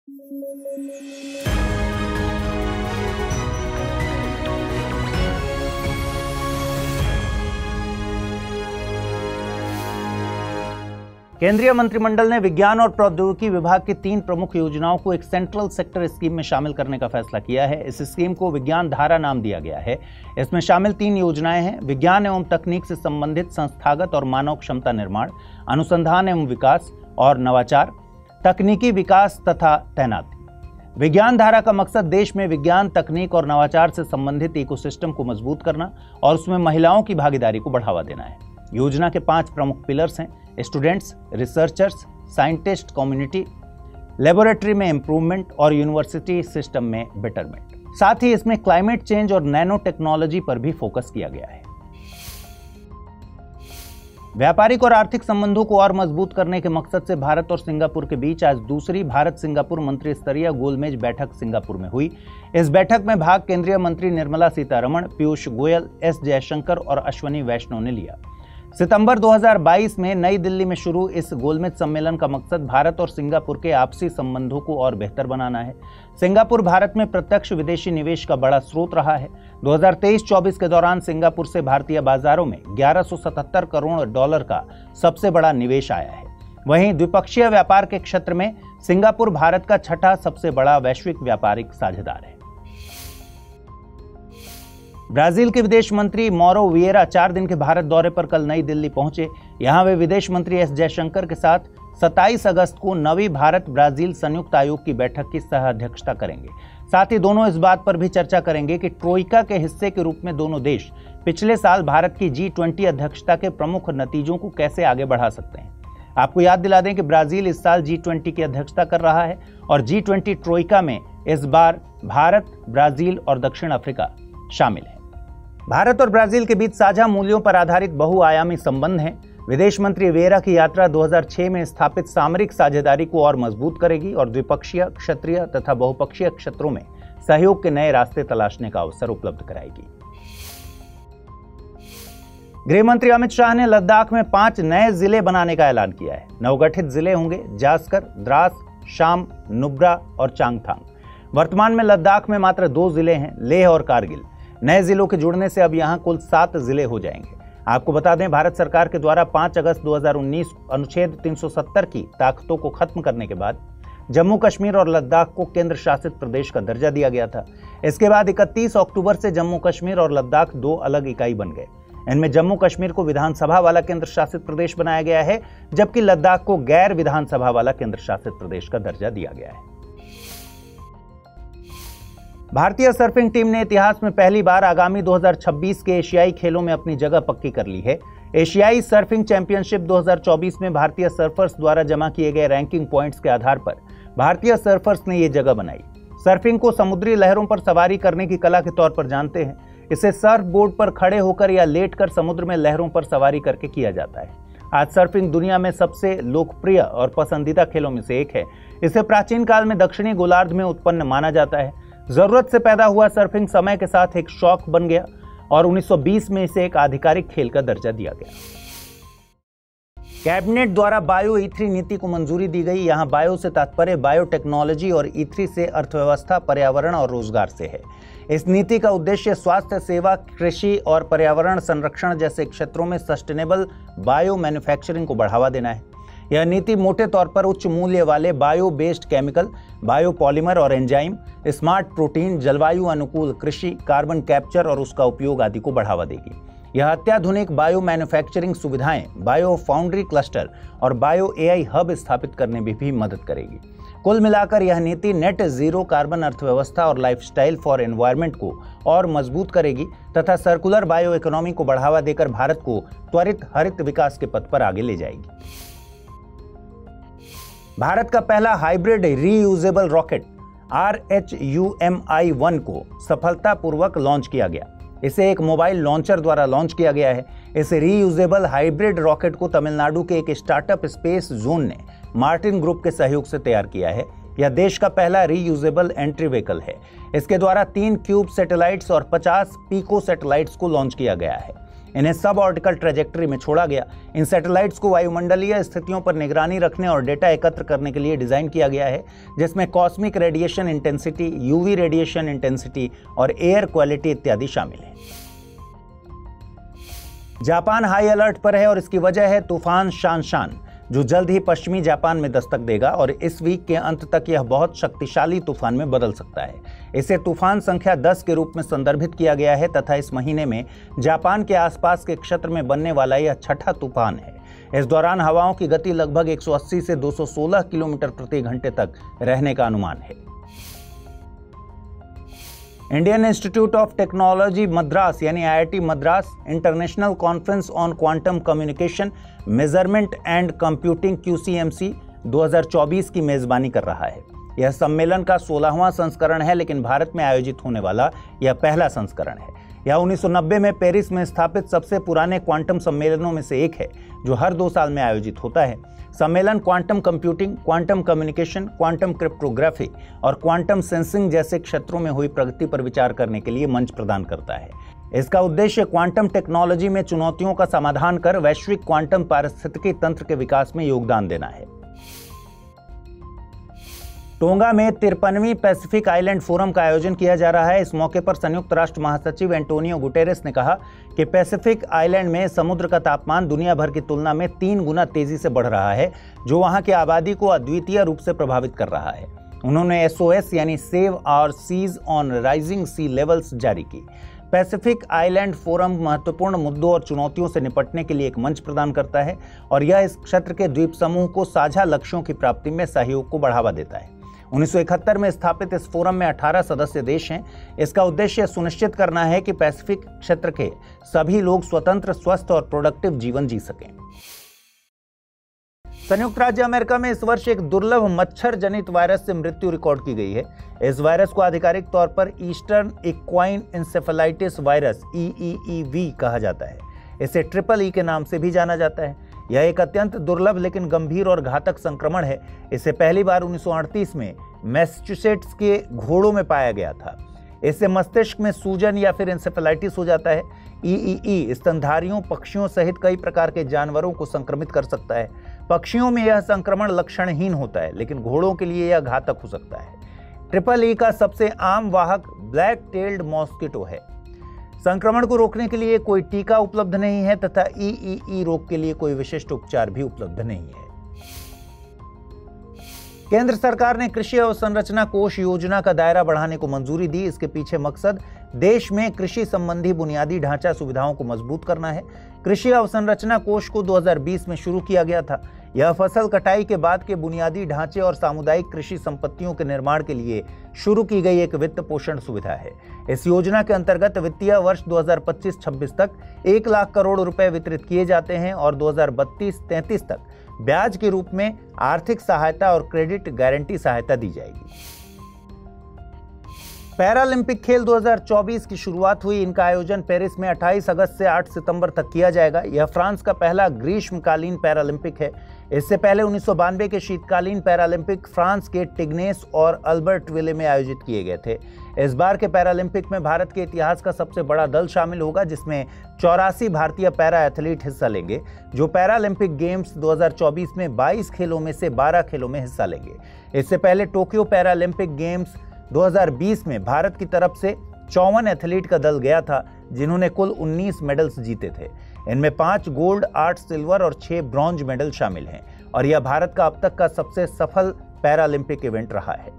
केंद्रीय मंत्रिमंडल ने विज्ञान और प्रौद्योगिकी विभाग की 3 प्रमुख योजनाओं को एक सेंट्रल सेक्टर स्कीम में शामिल करने का फैसला किया है। इस स्कीम को विज्ञान धारा नाम दिया गया है। इसमें शामिल 3 योजनाएं हैं: विज्ञान एवं तकनीक से संबंधित संस्थागत और मानव क्षमता निर्माण, अनुसंधान एवं विकास और नवाचार, तकनीकी विकास तथा तैनाती। विज्ञान धारा का मकसद देश में विज्ञान, तकनीक और नवाचार से संबंधित इकोसिस्टम को मजबूत करना और उसमें महिलाओं की भागीदारी को बढ़ावा देना है। योजना के 5 प्रमुख पिलर्स हैं: students, researchers, scientist community, laboratory में इंप्रूवमेंट और यूनिवर्सिटी सिस्टम में बेटरमेंट। साथ ही इसमें क्लाइमेट चेंज और नैनो टेक्नोलॉजी पर भी फोकस किया गया है। व्यापारिक और आर्थिक संबंधों को और मजबूत करने के मकसद से भारत और सिंगापुर के बीच आज दूसरी भारत सिंगापुर मंत्री स्तरीय गोलमेज बैठक सिंगापुर में हुई। इस बैठक में भाग केंद्रीय मंत्री निर्मला सीतारमण, पीयूष गोयल, एस जयशंकर और अश्विनी वैष्णव ने लिया। सितंबर 2022 में नई दिल्ली में शुरू इस गोलमेज सम्मेलन का मकसद भारत और सिंगापुर के आपसी संबंधों को और बेहतर बनाना है। सिंगापुर भारत में प्रत्यक्ष विदेशी निवेश का बड़ा स्रोत रहा है। 2023-24 के दौरान सिंगापुर से भारतीय बाजारों में 1177 करोड़ डॉलर का सबसे बड़ा निवेश आया है। वहीं द्विपक्षीय व्यापार के क्षेत्र में सिंगापुर भारत का 6ठा सबसे बड़ा वैश्विक व्यापारिक साझेदार है। ब्राजील के विदेश मंत्री मौरो विएरा 4 दिन के भारत दौरे पर कल नई दिल्ली पहुंचे। यहां वे विदेश मंत्री एस जयशंकर के साथ 27 अगस्त को 9वीं भारत ब्राजील संयुक्त आयोग की बैठक की सह अध्यक्षता करेंगे। साथ ही दोनों इस बात पर भी चर्चा करेंगे कि ट्रोइका के हिस्से के रूप में दोनों देश पिछले साल भारत की G20 अध्यक्षता के प्रमुख नतीजों को कैसे आगे बढ़ा सकते हैं। आपको याद दिला दें कि ब्राजील इस साल G20 की अध्यक्षता कर रहा है और G20 ट्रोइका में इस बार भारत, ब्राजील और दक्षिण अफ्रीका शामिल है। भारत और ब्राजील के बीच साझा मूल्यों पर आधारित बहुआयामी संबंध हैं। विदेश मंत्री वेरा की यात्रा 2006 में स्थापित सामरिक साझेदारी को और मजबूत करेगी और द्विपक्षीय, क्षेत्रीय तथा बहुपक्षीय क्षेत्रों में सहयोग के नए रास्ते तलाशने का अवसर उपलब्ध कराएगी। गृह मंत्री अमित शाह ने लद्दाख में 5 नए जिले बनाने का ऐलान किया है। नवगठित जिले होंगे जास्कर, द्रास, शाम, नुब्रा और चांगथांग। वर्तमान में लद्दाख में मात्र 2 जिले हैं, लेह और कारगिल। नए जिलों के जुड़ने से अब यहां कुल 7 जिले हो जाएंगे। आपको बता दें, भारत सरकार के द्वारा 5 अगस्त 2019 अनुच्छेद 370 की ताकतों को खत्म करने के बाद जम्मू कश्मीर और लद्दाख को केंद्र शासित प्रदेश का दर्जा दिया गया था। इसके बाद 31 अक्टूबर से जम्मू कश्मीर और लद्दाख 2 अलग इकाई बन गए। इनमें जम्मू कश्मीर को विधानसभा वाला केंद्र शासित प्रदेश बनाया गया है, जबकि लद्दाख को गैर विधानसभा वाला केंद्र शासित प्रदेश का दर्जा दिया गया है। भारतीय सर्फिंग टीम ने इतिहास में पहली बार आगामी 2026 के एशियाई खेलों में अपनी जगह पक्की कर ली है। एशियाई सर्फिंग चैंपियनशिप 2024 में भारतीय सर्फर्स द्वारा जमा किए गए रैंकिंग पॉइंट्स के आधार पर भारतीय सर्फर्स ने ये जगह बनाई। सर्फिंग को समुद्री लहरों पर सवारी करने की कला के तौर पर जानते हैं। इसे सर्फ बोर्ड पर खड़े होकर या लेटकर समुद्र में लहरों पर सवारी करके किया जाता है। आज सर्फिंग दुनिया में सबसे लोकप्रिय और पसंदीदा खेलों में से एक है। इसे प्राचीन काल में दक्षिणी गोलार्ध में उत्पन्न माना जाता है। जरूरत से पैदा हुआ सर्फिंग समय के साथ एक शौक बन गया और 1920 में इसे एक आधिकारिक खेल का दर्जा दिया गया। कैबिनेट द्वारा बायो E3 नीति को मंजूरी दी गई। यहां बायो से तात्पर्य बायोटेक्नोलॉजी और E3 से अर्थव्यवस्था, पर्यावरण और रोजगार से है। इस नीति का उद्देश्य स्वास्थ्य सेवा, कृषि और पर्यावरण संरक्षण जैसे क्षेत्रों में सस्टेनेबल बायो मैन्युफैक्चरिंग को बढ़ावा देना है। यह नीति मोटे तौर पर उच्च मूल्य वाले बायो बेस्ड केमिकल, बायोपॉलीमर और एंजाइम, स्मार्ट प्रोटीन, जलवायु अनुकूल कृषि, कार्बन कैप्चर और उसका उपयोग आदि को बढ़ावा देगी। यह अत्याधुनिक बायो मैन्युफैक्चरिंग सुविधाएं, बायो फाउंड्री क्लस्टर और बायो AI हब स्थापित करने में भी मदद करेगी। कुल मिलाकर यह नीति नेट जीरो कार्बन अर्थव्यवस्था और लाइफस्टाइल फॉर एनवायरनमेंट को और मजबूत करेगी तथा सर्कुलर बायो इकोनॉमी को बढ़ावा देकर भारत को त्वरित हरित विकास के पथ पर आगे ले जाएगी। भारत का पहला हाइब्रिड रीयूजेबल रॉकेट RHUMI-1 को सफलतापूर्वक लॉन्च किया गया। इसे एक मोबाइल लॉन्चर द्वारा लॉन्च किया गया है। इस रीयूजेबल हाइब्रिड रॉकेट को तमिलनाडु के एक स्टार्टअप स्पेस जोन ने मार्टिन ग्रुप के सहयोग से तैयार किया है। यह देश का पहला रीयूजेबल एंट्री व्हीकल है। इसके द्वारा 3 क्यूब सैटेलाइट्स और 50 पीको सैटेलाइट्स को लॉन्च किया गया है। इन्हें सब ऑर्टिकल ट्रेजेक्टरी में छोड़ा गया। इन सैटेलाइट्स को वायुमंडलीय स्थितियों पर निगरानी रखने और डेटा एकत्र करने के लिए डिजाइन किया गया है, जिसमें cosmic radiation intensity, UV radiation intensity और एयर क्वालिटी इत्यादि शामिल है। जापान हाई अलर्ट पर है और इसकी वजह है तूफान शानशान, जो जल्द ही पश्चिमी जापान में दस्तक देगा और इस वीक के अंत तक यह बहुत शक्तिशाली तूफान में बदल सकता है। इसे तूफान संख्या 10 के रूप में संदर्भित किया गया है तथा इस महीने में जापान के आसपास के क्षेत्र में बनने वाला यह छठा तूफान है। इस दौरान हवाओं की गति लगभग 180 से 216 किलोमीटर प्रति घंटे तक रहने का अनुमान है। Indian institute of technology Madras यानी IIT Madras international conference on quantum communication measurement and computing QCMC 2024 की मेजबानी कर रहा है। यह सम्मेलन का 16वां संस्करण है, लेकिन भारत में आयोजित होने वाला यह पहला संस्करण है। यह 1990 में पेरिस में स्थापित सबसे पुराने क्वांटम सम्मेलनों में से एक है, जो हर 2 साल में आयोजित होता है। सम्मेलन quantum computing, quantum communication, quantum cryptography और क्वांटम सेंसिंग जैसे क्षेत्रों में हुई प्रगति पर विचार करने के लिए मंच प्रदान करता है। इसका उद्देश्य क्वांटम टेक्नोलॉजी में चुनौतियों का समाधान कर वैश्विक क्वांटम पारिस्थितिकी तंत्र के विकास में योगदान देना है। टोंगा में 53वीं पैसिफिक आइलैंड फोरम का आयोजन किया जा रहा है। इस मौके पर संयुक्त राष्ट्र महासचिव एंटोनियो गुटेरेस ने कहा कि पैसिफिक आइलैंड में समुद्र का तापमान दुनिया भर की तुलना में 3 गुना तेजी से बढ़ रहा है, जो वहां की आबादी को अद्वितीय रूप से प्रभावित कर रहा है। उन्होंने SOS यानी save our seas on rising sea levels जारी की। पैसिफिक आइलैंड फोरम महत्वपूर्ण मुद्दों और चुनौतियों से निपटने के लिए एक मंच प्रदान करता है और यह इस क्षेत्र के द्वीप समूह को साझा लक्ष्यों की प्राप्ति में सहयोग को बढ़ावा देता है। 1971 में स्थापित इस फोरम में 18 सदस्य देश हैं। इसका उद्देश्य सुनिश्चित करना है कि पैसिफिक क्षेत्र के सभी लोग स्वतंत्र, स्वस्थ और प्रोडक्टिव जीवन जी सकें। संयुक्त राज्य अमेरिका में इस वर्ष एक दुर्लभ मच्छर जनित वायरस से मृत्यु रिकॉर्ड की गई है। इस वायरस को आधिकारिक तौर पर eastern equine encephalitis virus EEEV कहा जाता है। इसे EEE के नाम से भी जाना जाता है। यह एक अत्यंत दुर्लभ लेकिन गंभीर और घातक संक्रमण है। इसे पहली बार 1938 में मैसेच्यूसेट्स के घोड़ों में पाया गया था। इससे मस्तिष्क में सूजन या फिर इंसेफेलाइटिस हो जाता है। EEE स्तनधारियों, पक्षियों सहित कई प्रकार के जानवरों को संक्रमित कर सकता है। पक्षियों में यह संक्रमण लक्षणहीन होता है, लेकिन घोड़ों के लिए यह घातक हो सकता है। EEE का सबसे आम वाहक ब्लैक टेल्ड मॉस्किटो है। संक्रमण को रोकने के लिए कोई टीका उपलब्ध नहीं है तथा EEE रोग के लिए कोई विशिष्ट उपचार भी उपलब्ध नहीं है। केंद्र सरकार ने कृषि अवसंरचना कोष योजना का दायरा बढ़ाने को मंजूरी दी। इसके पीछे मकसद देश में कृषि संबंधी बुनियादी ढांचा सुविधाओं को मजबूत करना है। कृषि अवसंरचना कोष को 2020 में शुरू किया गया था। यह फसल कटाई के बाद के बुनियादी ढांचे और सामुदायिक कृषि संपत्तियों के निर्माण के लिए शुरू की गई एक वित्त पोषण सुविधा है। इस योजना के अंतर्गत वित्तीय वर्ष 2025-26 तक 1 लाख करोड़ रुपए वितरित किए जाते हैं और 2032-33 तक ब्याज के रूप में आर्थिक सहायता और क्रेडिट गारंटी सहायता दी जाएगी। पैरालंपिक खेल 2024 की शुरुआत हुई। इनका आयोजन पेरिस में 28 अगस्त से 8 सितंबर तक किया जाएगा। यह फ्रांस का पहला ग्रीष्मकालीन पैरालंपिक है। इससे पहले 1992 के शीतकालीन पैरालंपिक फ्रांस के टिग्नेस और अल्बर्टविले में आयोजित किए गए थे। इस बार के पैरालंपिक में भारत के इतिहास का सबसे बड़ा दल शामिल होगा, जिसमें 84 भारतीय पैरा एथलीट हिस्सा लेंगे, जो पैरालंपिक गेम्स 2024 में 22 खेलों में से 12 खेलों में हिस्सा लेंगे। इससे पहले टोक्यो पैरालंपिक गेम्स 2020 में भारत की तरफ से 54 एथलीट का दल गया था, जिन्होंने कुल 19 मेडल्स जीते थे। इनमें 5 गोल्ड, 8 सिल्वर और 6 ब्रॉन्ज मेडल शामिल हैं और यह भारत का अब तक का सबसे सफल पैरालंपिक इवेंट रहा है।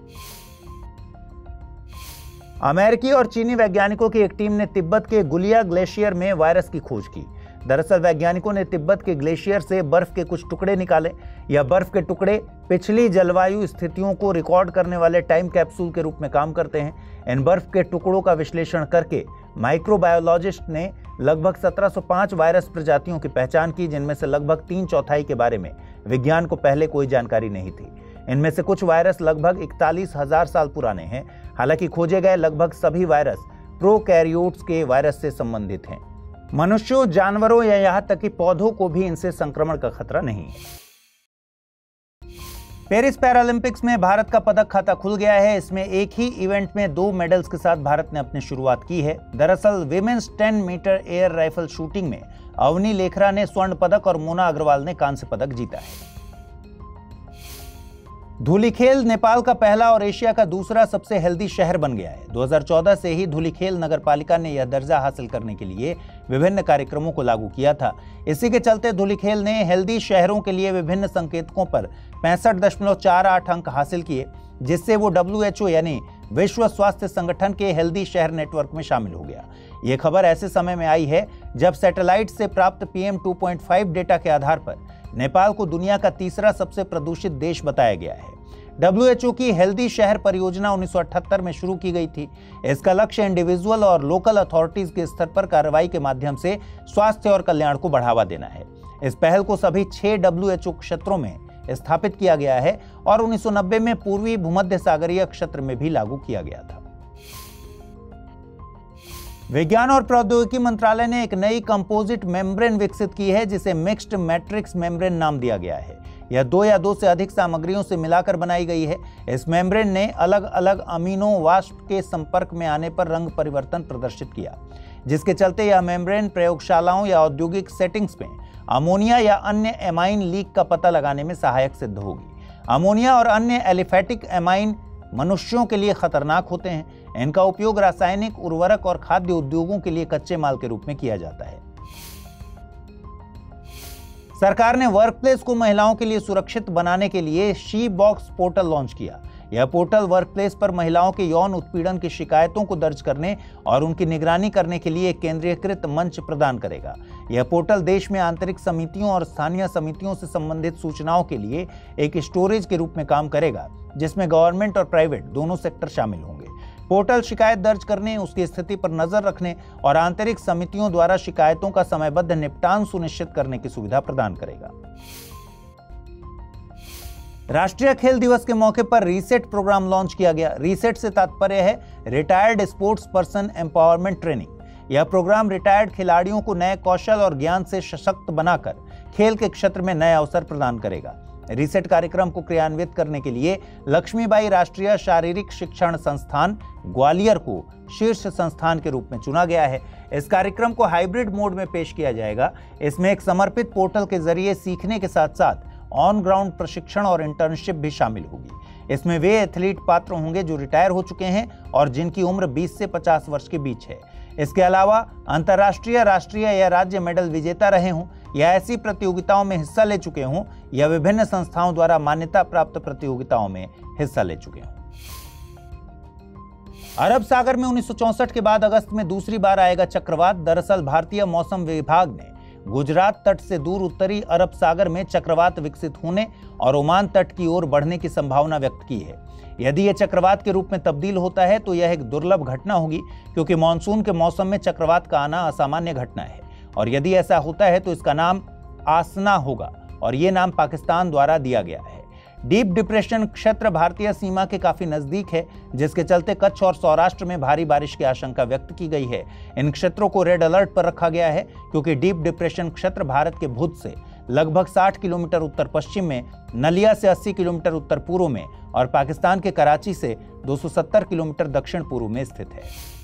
अमेरिकी और चीनी वैज्ञानिकों की एक टीम ने तिब्बत के गुलिया ग्लेशियर में वायरस की खोज की। दरअसल वैज्ञानिकों ने तिब्बत के ग्लेशियर से बर्फ के कुछ टुकड़े निकाले। यह बर्फ के टुकड़े पिछली जलवायु स्थितियों को रिकॉर्ड करने वाले टाइम कैप्सूल के रूप में काम करते हैं। इन बर्फ के टुकड़ों का विश्लेषण करके माइक्रोबायोलॉजिस्ट ने लगभग 1705 वायरस प्रजातियों की पहचान की, जिनमें से लगभग 3/4 के बारे में विज्ञान को पहले कोई जानकारी नहीं थी। इनमें से कुछ वायरस लगभग 41,000 साल पुराने हैं। हालांकि खोजे गए लगभग सभी वायरस प्रोकैरियोट्स के वायरस से संबंधित हैं। मनुष्यों, जानवरों या यहाँ तक कि पौधों को भी इनसे संक्रमण का खतरा नहीं है। पेरिस पैरालंपिक्स में भारत का पदक खाता खुल गया है। इसमें एक ही इवेंट में 2 मेडल्स के साथ भारत ने अपनी शुरुआत की है। दरअसल women's 10 metre air rifle shooting में अवनी लेखरा ने स्वर्ण पदक और मोना अग्रवाल ने कांस्य पदक जीता है। धूलिखेल नेपाल का पहला और एशिया का दूसरा सबसे हेल्दी शहर बन गया है। 2014 से ही धूलिखेल नगरपालिका ने यह दर्जा हासिल करने के लिए विभिन्न कार्यक्रमों को लागू किया था। इसी के चलते धूलिखेल ने हेल्दी शहरों के लिए विभिन्न संकेतकों पर 65.48 अंक हासिल किए, जिससे वो WHO यानी विश्व स्वास्थ्य संगठन के हेल्दी शहर नेटवर्क में शामिल हो गया। ये खबर ऐसे समय में आई है जब सैटेलाइट से प्राप्त PM 2.5 डेटा के आधार पर नेपाल को दुनिया का तीसरा सबसे प्रदूषित देश बताया गया है। WHO की हेल्दी शहर परियोजना 1978 में शुरू की गई थी। इसका लक्ष्य इंडिविजुअल और लोकल अथॉरिटीज के स्तर पर कार्रवाई के माध्यम से स्वास्थ्य और कल्याण को बढ़ावा देना है। इस पहल को सभी 6 WHO क्षेत्रों में स्थापित किया गया है और 1990 में पूर्वी भूमध्य सागरीय क्षेत्र में भी लागू किया गया था। विज्ञान और प्रौद्योगिकी मंत्रालय ने एक नई कंपोजिट मेम्ब्रेन विकसित की है, जिसे मिक्स्ड मैट्रिक्स मेम्ब्रेन नाम दिया गया है। यह 2 या 2 से अधिक सामग्रियों से मिलाकर बनाई गई है। इस मेम्ब्रेन ने अलग अलग अमीनो वाष्प के संपर्क में आने पर रंग परिवर्तन प्रदर्शित किया, जिसके चलते यह मेम्ब्रेन प्रयोगशालाओं या औद्योगिक सेटिंग्स में अमोनिया या अन्य एमाइन लीक का पता लगाने में सहायक सिद्ध होगी। अमोनिया और अन्य एलिफेटिक एमाइन मनुष्यों के लिए खतरनाक होते हैं। इनका उपयोग रासायनिक उर्वरक और खाद्य उद्योगों के लिए कच्चे माल के रूप में किया जाता है। सरकार ने वर्कप्लेस को महिलाओं के लिए सुरक्षित बनाने के लिए शी बॉक्स पोर्टल लॉन्च किया। यह पोर्टल वर्कप्लेस पर महिलाओं के यौन उत्पीड़न की शिकायतों को दर्ज करने और उनकी निगरानी करने के लिए एक केंद्रीकृत मंच प्रदान करेगा। यह पोर्टल देश में आंतरिक समितियों और स्थानीय समितियों से संबंधित सूचनाओं के लिए एक स्टोरेज के रूप में काम करेगा, जिसमें गवर्नमेंट और प्राइवेट दोनों सेक्टर शामिल होंगे। पोर्टल शिकायत दर्ज करने, उसकी स्थिति पर नजर रखने और आंतरिक समितियों द्वारा शिकायतों का समयबद्ध निपटान सुनिश्चित करने की सुविधा प्रदान करेगा। राष्ट्रीय खेल दिवस के मौके पर रीसेट प्रोग्राम लॉन्च किया गया। रीसेट से तात्पर्य है retired sports person empowerment training. यह प्रोग्राम रिटायर्ड खिलाड़ियों को नए कौशल और ज्ञान से सशक्त बनाकर खेल के क्षेत्र में नए अवसर प्रदान करेगा। रीसेट कार्यक्रम को क्रियान्वित करने के लिए लक्ष्मीबाई राष्ट्रीय शारीरिक शिक्षण संस्थान ग्वालियर को शीर्ष संस्थान के रूप में चुना गया है। इस कार्यक्रम को हाइब्रिड मोड में पेश किया जाएगा। इसमें एक समर्पित पोर्टल के जरिए सीखने के साथ साथ ऑन ग्राउंड प्रशिक्षण और इंटर्नशिप भी शामिल होगी। इसमें वे एथलीट पात्र होंगे जो रिटायर हो चुके हैं और जिनकी उम्र 20 से 50 वर्ष के बीच है। इसके अलावा अंतर्राष्ट्रीय, राष्ट्रीय या राज्य मेडल विजेता रहे हों या ऐसी प्रतियोगिताओं में हिस्सा ले चुके हों या विभिन्न संस्थाओं द्वारा मान्यता प्राप्त प्रतियोगिताओं में हिस्सा ले चुके हों। अरब सागर में 1964 के बाद अगस्त में दूसरी बार आएगा चक्रवात। दरअसल भारतीय मौसम विभाग ने गुजरात तट से दूर उत्तरी अरब सागर में चक्रवात विकसित होने और ओमान तट की ओर बढ़ने की संभावना व्यक्त की है। यदि यह चक्रवात के रूप में तब्दील होता है तो यह एक दुर्लभ घटना होगी, क्योंकि मानसून के मौसम में चक्रवात का आना असामान्य घटना है। और यदि ऐसा होता है तो इसका नाम आसना होगा और ये नाम पाकिस्तान द्वारा दिया गया है। डीप डिप्रेशन क्षेत्र भारतीय सीमा के काफी नजदीक है, जिसके चलते कच्छ और सौराष्ट्र में भारी बारिश की आशंका व्यक्त की गई है। इन क्षेत्रों को रेड अलर्ट पर रखा गया है, क्योंकि डीप डिप्रेशन क्षेत्र भारत के भुज से लगभग 60 किलोमीटर उत्तर पश्चिम में, नलिया से 80 किलोमीटर उत्तर पूर्व में और पाकिस्तान के कराची से 270 किलोमीटर दक्षिण पूर्व में स्थित है।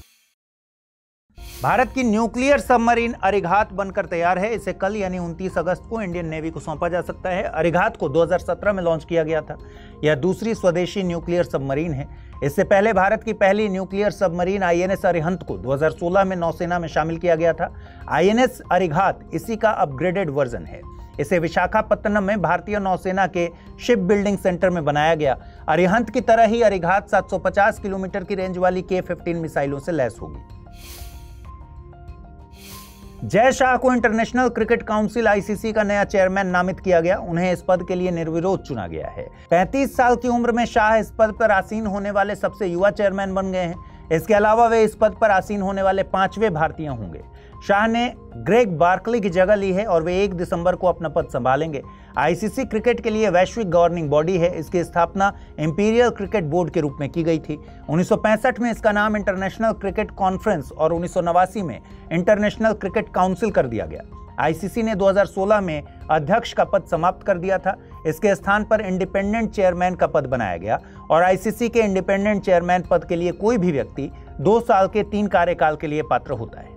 भारत की न्यूक्लियर सबमरीन अरिघात बनकर तैयार है। इसे कल यानी 29 अगस्त को इंडियन नेवी को सौंपा जा सकता है। अरिघात को 2017 में लॉन्च किया गया था। यह दूसरी स्वदेशी न्यूक्लियर सबमरीन है। इससे पहले भारत की पहली न्यूक्लियर सबमरीन INS अरिहंत को 2016 में नौसेना में शामिल किया गया था। INS अरिघात इसी का अपग्रेडेड वर्जन है। इसे विशाखापत्तनम में भारतीय नौसेना के शिप बिल्डिंग सेंटर में बनाया गया। अरिहंत की तरह ही अरिघात 750 किलोमीटर की रेंज वाली K-15 मिसाइलों से लैस होगी। जय शाह को इंटरनेशनल क्रिकेट काउंसिल ICC का नया चेयरमैन नामित किया गया। उन्हें इस पद के लिए निर्विरोध चुना गया है। 35 साल की उम्र में शाह इस पद पर आसीन होने वाले सबसे युवा चेयरमैन बन गए हैं। इसके अलावा वे इस पद पर आसीन होने वाले 5वें भारतीय होंगे। शाह ने ग्रेग बार्कली की जगह ली है और वे 1 दिसंबर को अपना पद संभालेंगे। ICC क्रिकेट के लिए वैश्विक गवर्निंग बॉडी है। इसकी स्थापना इंपीरियल क्रिकेट बोर्ड के रूप में की गई थी। 1965 में इसका नाम इंटरनेशनल क्रिकेट कॉन्फ्रेंस और 1989 में इंटरनेशनल क्रिकेट काउंसिल कर दिया गया। ICC ने 2016 में अध्यक्ष का पद समाप्त कर दिया था। इसके स्थान पर इंडिपेंडेंट चेयरमैन का पद बनाया गया और आईसीसी के इंडिपेंडेंट चेयरमैन पद के लिए कोई भी व्यक्ति 2 साल के 3 कार्यकाल के लिए पात्र होता है।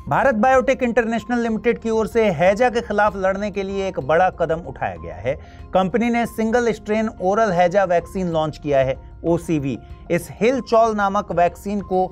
भारत बायोटेक इंटरनेशनल लिमिटेड की ओर से हैजा के खिलाफ लड़ने के लिए एक बड़ा कदम उठाया गया है। कंपनी ने सिंगल स्ट्रेन ओरल हैजा वैक्सीन लॉन्च किया है, OCV। इस हिलचॉल नामक वैक्सीन को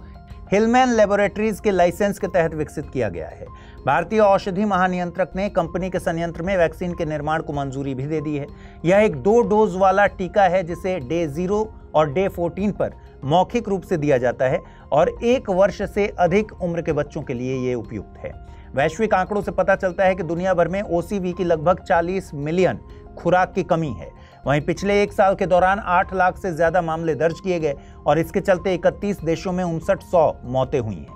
हिलमैन लेबोरेटरीज के लाइसेंस के तहत विकसित किया गया है। भारतीय औषधि महानियंत्रक ने कंपनी के संयंत्र में वैक्सीन के निर्माण को मंजूरी भी दे दी है। यह एक 2 डोज वाला टीका है जिसे डे 0 और डे 14 पर मौखिक रूप से दिया जाता है और 1 वर्ष से अधिक उम्र के बच्चों के लिए यह उपयुक्त है। वैश्विक आंकड़ों से पता चलता है कि दुनिया भर में OCV की लगभग 40 मिलियन खुराक की कमी है। वहीं पिछले 1 साल के दौरान 8 लाख से ज्यादा मामले दर्ज किए गए और इसके चलते 31 देशों में 5900 मौतें हुई हैं।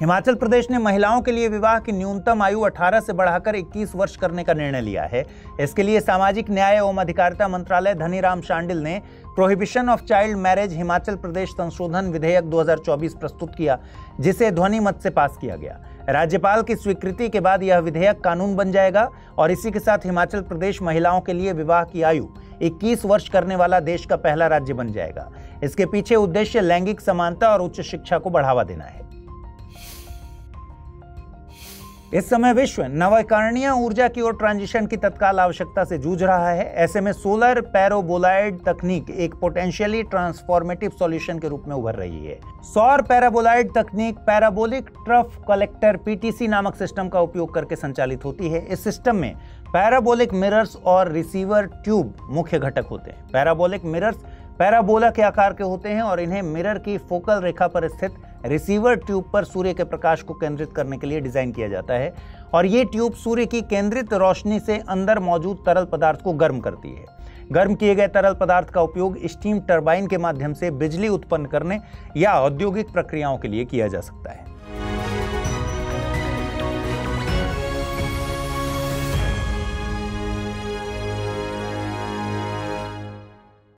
हिमाचल प्रदेश ने महिलाओं के लिए विवाह की न्यूनतम आयु 18 से बढ़ाकर 21 वर्ष करने का निर्णय लिया है। इसके लिए सामाजिक न्याय एवं अधिकारिता मंत्रालय धनीराम शांडिल ने prohibition of child marriage Himachal Pradesh संशोधन विधेयक 2024 प्रस्तुत किया, जिसे ध्वनि मत से पास किया गया। राज्यपाल की स्वीकृति के बाद यह विधेयक कानून बन जाएगा और इसी के साथ हिमाचल प्रदेश महिलाओं के लिए विवाह की आयु 21 वर्ष करने वाला देश का पहला राज्य बन जाएगा। इसके पीछे उद्देश्य लैंगिक समानता और उच्च शिक्षा को बढ़ावा देना है। इस समय विश्व नवीकरणीय ऊर्जा की ओर ट्रांजिशन की तत्काल आवश्यकता से जूझ रहा है। ऐसे में सोलर पैराबोलाइड तकनीक एक पोटेंशियली ट्रांसफॉर्मेटिव सॉल्यूशन के रूप में उभर रही है। सौर पैराबोलाइड तकनीक पैराबोलिक ट्रफ कलेक्टर PTC नामक सिस्टम का उपयोग करके संचालित होती है। इस सिस्टम में पैराबोलिक मिरर्स और रिसीवर ट्यूब मुख्य घटक होते हैं। पैराबोलिक मिरर्स पैराबोला के आकार के होते हैं और इन्हें मिरर की फोकल रेखा पर स्थित रिसीवर ट्यूब पर सूर्य के प्रकाश को केंद्रित करने के लिए डिजाइन किया जाता है और ये ट्यूब सूर्य की केंद्रित रोशनी से अंदर मौजूद तरल पदार्थ को गर्म करती है। गर्म किए गए तरल पदार्थ का उपयोग स्टीम टरबाइन के माध्यम से बिजली उत्पन्न करने या औद्योगिक प्रक्रियाओं के लिए किया जा सकता है।